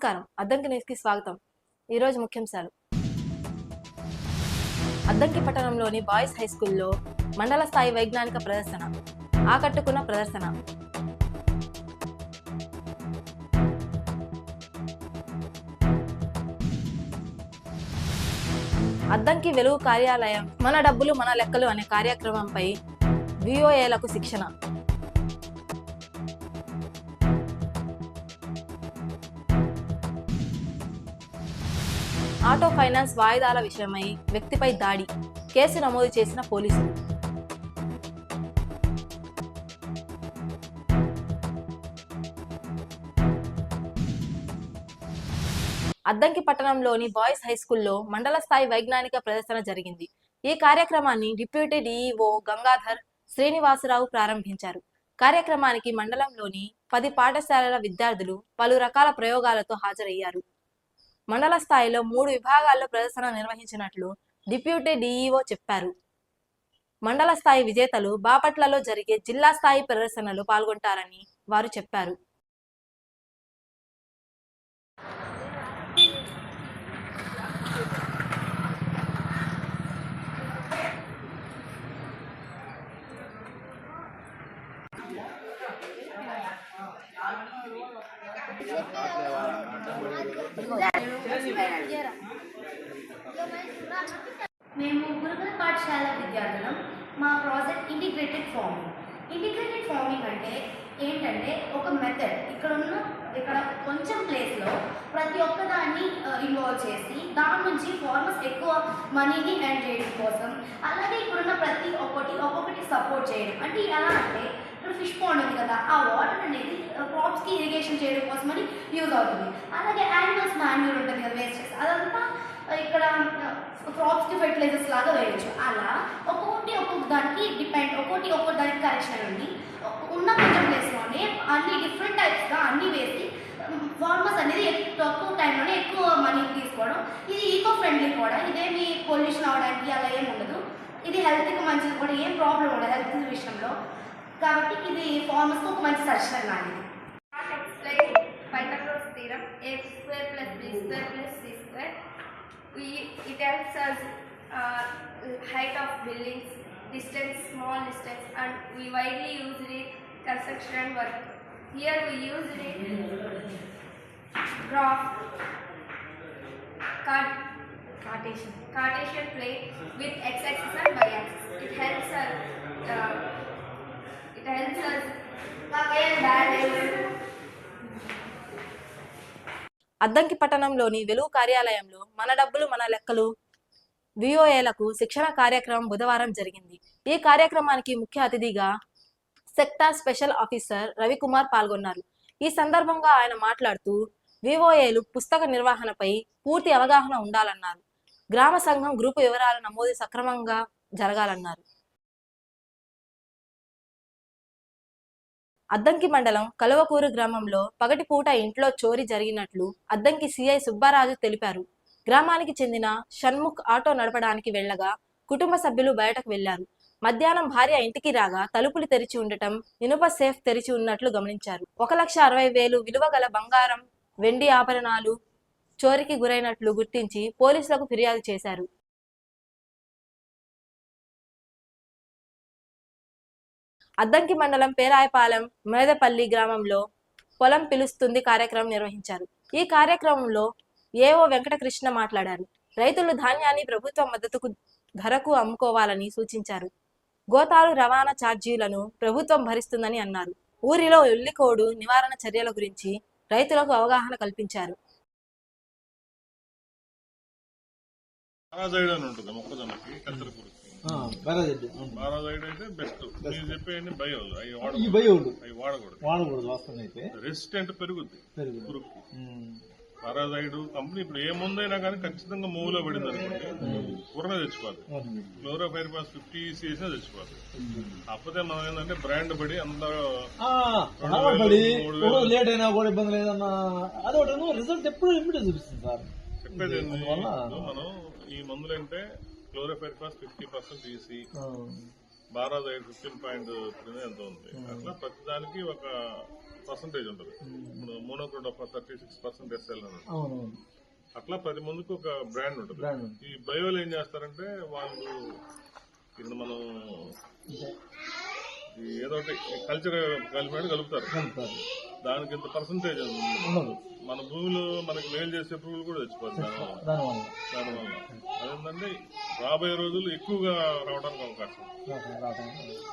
నమస్కారం. అద్దంకి న్యూస్కి స్వాగతం. ఈరోజు ముఖ్యాంశాలు. అద్దంకి పట్టణంలోని బాయ్స్ హై స్కూల్లో మండల స్థాయి వైజ్ఞానిక ప్రదర్శన. ఆకట్టుకున్న ప్రదర్శన. అద్దంకి వెలుగు కార్యాలయం మన డబ్బులు మన లెక్కలు అనే కార్యక్రమంపై విఓఏలకు శిక్షణ. ఆటో ఫైనాన్స్ వాయిదాల విషయమై వ్యక్తిపై దాడి, కేసు నమోదు చేసిన పోలీసులు. అద్దంకి పట్టణంలోని బాయ్స్ హై స్కూల్లో మండల స్థాయి వైజ్ఞానిక ప్రదర్శన జరిగింది. ఈ కార్యక్రమాన్ని డిప్యూటీ డిఈఓ గంగాధర్ శ్రీనివాసరావు ప్రారంభించారు. కార్యక్రమానికి మండలంలోని 10 పాఠశాలల విద్యార్థులు పలు రకాల ప్రయోగాలతో హాజరయ్యారు. మండల స్థాయిలో 3 విభాగాల్లో ప్రదర్శన నిర్వహించినట్లు డిప్యూటీ డిఈఓ చెప్పారు. మండల స్థాయి విజేతలు బాపట్లలో జరిగే జిల్లా స్థాయి ప్రదర్శనలో పాల్గొంటారని వారు చెప్పారు. మేము గురుకుల పాఠశాల విద్యార్థులం. మా ప్రాజెక్ట్ ఇంటిగ్రేటెడ్ ఫార్మింగ్ అంటే ఏంటంటే ఒక మెథడ్ ఇక్కడ కొంచెం ప్లేస్లో ప్రతి ఒక్కదాన్ని ఇన్వాల్వ్ చేసి దాని నుంచి ఫార్మర్స్ ఎక్కువ మనీని ఎర్న్ చేయడం కోసం, అలాగే ఇక్కడున్న ప్రతి ఒక్కొక్కటి సపోర్ట్ చేయడం. అంటే ఎలా అంటే ఇప్పుడు ఫిష్ పాండ్ ఉంది కదా, ఆ వాటర్ అనేది క్రాప్స్కి ఇరిగేషన్ చేయడం కోసమని యూజ్ అవుతుంది. అలాగే యానిమల్స్ మాన్యూర్ ఉంటుంది కదా, వేస్టెస్, అదంతా ఇక్కడ క్రాప్స్కి ఫెర్టిలైజర్స్ లాగా వేయచ్చు. అలా ఒక్కొక్క దానికి కరెక్షన్ అండి. ఉన్న కొంచెం ప్లేస్లోనే అన్ని డిఫరెంట్ టైప్స్గా అన్నీ వేసి ఫార్మర్స్ అనేది తక్కువ టైంలోనే ఎక్కువ మనీ తీసుకోవడం. ఇది ఈకో ఫ్రెండ్లీ కూడా, ఇదేమి పొల్యూషన్ అవడానికి అలా ఏమి ఉండదు. ఇది హెల్త్కి మంచిది కూడా, ఏం ప్రాబ్లం ఉండదు హెల్త్ విషయంలో. కాబట్టి ఇది ఫార్మర్స్కి ఒక మంచి సజెషన్ లాంటిది. Pythagoras theorem, a² + b² + c². It helps us height of buildings, distance, small distance, and we widely use it in construction work. Here we use it graph, Cartesian plane with x-axis and y-axis. It helps us Addanki పట్టణంలోని వెలుగు కార్యాలయంలో మన డబ్బులు మన లెక్కలు విఓఏలకు శిక్షణ కార్యక్రమం బుధవారం జరిగింది. ఈ కార్యక్రమానికి ముఖ్య అతిథిగా సెక్టార్ స్పెషల్ ఆఫీసర్ రవికుమార్ పాల్గొన్నారు. ఈ సందర్భంగా ఆయన మాట్లాడుతూ విఓఏలు పుస్తక నిర్వహణపై పూర్తి అవగాహన ఉండాలన్నారు. గ్రామ సంఘం గ్రూపు వివరాల నమోదు సక్రమంగా జరగాలన్నారు. అద్దంకి మండలం కలువకూరు గ్రామంలో పగటిపూట ఇంట్లో చోరీ జరిగినట్లు అద్దంకి సిఐ సుబ్బారాజు తెలిపారు. గ్రామానికి చెందిన షణ్ముఖ్ ఆటో నడపడానికి వెళ్లగా కుటుంబ సభ్యులు బయటకు వెళ్లారు. మధ్యాహ్నం భార్య ఇంటికి రాగా తలుపులు తెరిచి ఉండటం, ఇనుప సేఫ్ తెరిచి ఉన్నట్లు గమనించారు. 1,60,000 విలువ గల బంగారం, వెండి ఆభరణాలు చోరీకి గురైనట్లు గుర్తించి పోలీసులకు ఫిర్యాదు చేశారు. అద్దంకి మండలం పేరాయపాలెం మేదపల్లి గ్రామంలో పొలం పిలుస్తుంది కార్యక్రమం నిర్వహించారు. ఈ కార్యక్రమంలో ఏఓ వెంకటకృష్ణ మాట్లాడారు. రైతులు ధాన్యాన్ని ప్రభుత్వ మద్దతుకు ధరకు అమ్ముకోవాలని సూచించారు. గోతాలు రవాణా ఛార్జీలను ప్రభుత్వం భరిస్తుందని అన్నారు. ఊరిలో ఉల్లికోడు నివారణ చర్యల గురించి రైతులకు అవగాహన కల్పించారు. పారాజైడ్ అయితే బెస్ట్. మీరు చెప్పేయండి బయోలు అవి వాడకూడదు. రెసిస్టెంట్ పెరుగుద్ది పురుగుకి. పారాజైడ్ కంపెనీ ఇప్పుడు ఏ ముందైనా కానీ ఖచ్చితంగా మూవ్లో పడింది అనుకోండి పూర్ణ తెచ్చిపోతుంది. క్లోరోఫైరిఫాస్ 50 చేసినా తెచ్చిపోతుంది. కాకపోతే మనం ఏంటంటే బ్రాండ్ పడి అంత లేట్ అయినా కూడా ఇబ్బంది లేదన్నా అదొకటి రిజల్ట్ ఎప్పుడు ఇమ్మీడియట్ చూపిస్తుంది సార్. చెప్పేది మనం ఈ మందులు అంటే క్లోరోఫైరిఫాస్ 50% తీసి బారాజైడ్ 15.3 ఎంత ఉంది. అట్లా ప్రతిదానికి ఒక పర్సంటేజ్ ఉంటుంది. ఇప్పుడు మోనోక్రోట్ ఆఫ్ 36% SL అని. అవునవును. అట్లా ప్రతి మందుకు ఒక బ్రాండ్ ఉంటుంది. ఈ బయోలు ఏం చేస్తారంటే వాళ్ళు ఇక్కడ మనం ఏదో ఒకటి కల్చర్ కలిపినట్టు కలుపుతారు. దానికి ఇంత పర్సంటేజ్ ఉండదు. మన భూమిలో మనకి మేలు చేసే పురుగులు కూడా తెచ్చిపోతాయి దానివల్ల. అదేంటంటే రాబోయే రోజులు ఎక్కువగా రావడానికి అవకాశం.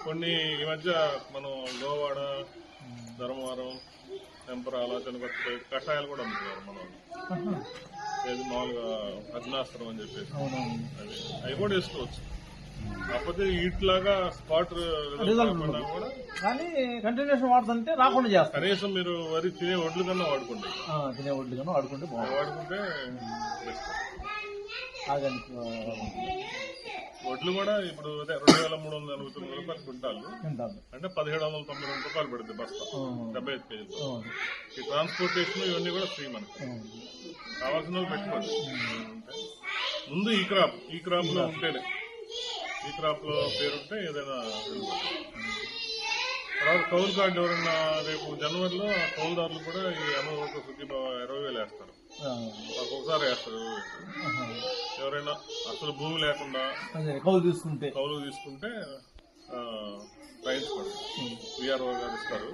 కొన్ని ఈ మధ్య మనం గోవాడ, ధర్మవరం, టెంపరాల, చెనగొట్ట కషాయాలు కూడా అమ్ముతున్నారు మనం. ఏది మామూలుగా అగ్నాస్త్రం అని చెప్పేసి అవి కూడా వేసుకోవచ్చు. కాకపోతే ఇట్లాగా స్పాట్ కూడా కానీ కంటిన్యూషన్ వాడుతుంటే రాకుండా చేస్తారు. కనీసం మీరు వరి తినే ఒడ్లు కన్నా వాడుకోండి. తినే ఒడ్లు కన్నా వాడుకుంటే వాడుకుంటే ఆర్గానిక్ వడ్లు కూడా ఇప్పుడు అదే 2349 రూపాయలు క్వింటాలు అంటే 1792 రూపాయలు పడుతుంది బస్తా 75 కేజీలు. ఈ ట్రాన్స్పోర్టేషన్ ఇవన్నీ కూడా ఫ్రీ మనకి. కావాల్సిన వాళ్ళు పెట్టుకోండి. ముందు ఈ క్రాప్ లో ఉంటేనే ఈ క్రాప్ లో పేరుంటే ఏదైనా తర్వాత కౌలు కార్డు ఎవరన్నా రేపు జనవరిలో కౌలుదారులు కూడా ఈ అమలు శుద్ధి 20,000 వేస్తారు. ఒక్కొక్కసారి వేస్తారు. ఎవరైనా అసలు భూమి లేకుండా కౌలు తీసుకుంటే రాయించుకోండి. విఆర్ఓ గారు ఇస్తారు.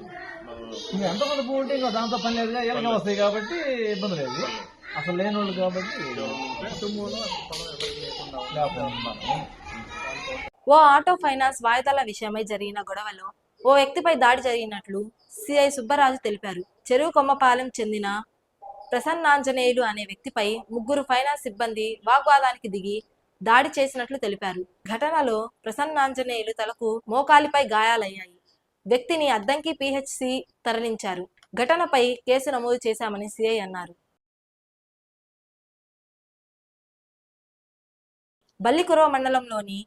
ఎంతమంది భూమి ఉంటే ఇంకా దాంతో పని లేదుగా, ఏమైనా వస్తాయి కాబట్టి ఇబ్బంది లేదు. అసలు లేని వాళ్ళు కాబట్టి ఓ ఆటో ఫైనాన్స్ వాయిదాల విషయమై జరిగిన గొడవలో ఓ వ్యక్తిపై దాడి జరిగినట్లు సిఐ సుబ్బరాజు తెలిపారు. చెరువు కొమ్మపాలెం చెందిన ప్రసన్నాంజనేయులు అనే వ్యక్తిపై 3 ఫైనాన్స్ సిబ్బంది వాగ్వాదానికి దిగి దాడి చేసినట్లు తెలిపారు. ఘటనలో ప్రసన్నాంజనేయులు తలకు మోకాలిపై గాయాలయ్యాయి. వ్యక్తిని అద్దంకి పిహెచ్సి తరలించారు. ఘటనపై కేసు నమోదు చేశామని సిఐ అన్నారు. బల్లికురవ మండలంలోని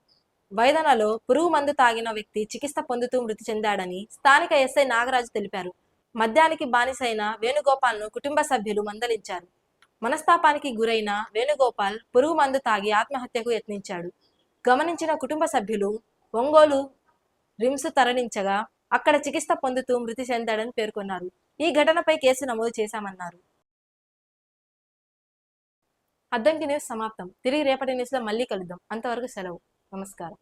వైదనలో పురుగు మందు తాగిన వ్యక్తి చికిత్స పొందుతూ మృతి చెందాడని స్థానిక ఎస్ఐ నాగరాజు తెలిపారు. మద్యానికి బానిసైన వేణుగోపాల్ను కుటుంబ సభ్యులు మందలించారు. మనస్తాపానికి గురైన వేణుగోపాల్ పురుగు మందు తాగి ఆత్మహత్యకు యత్నించాడు. గమనించిన కుటుంబ సభ్యులు ఒంగోలు రిమ్స్ తరలించగా అక్కడ చికిత్స పొందుతూ మృతి చెందాడని పేర్కొన్నారు. ఈ ఘటనపై కేసు నమోదు చేశామన్నారు. అద్దంకి న్యూస్ సమాప్తం. తిరిగి రేపటి న్యూస్ లో మళ్ళీ కలుద్దాం. అంతవరకు సెలవు. నమస్కారం.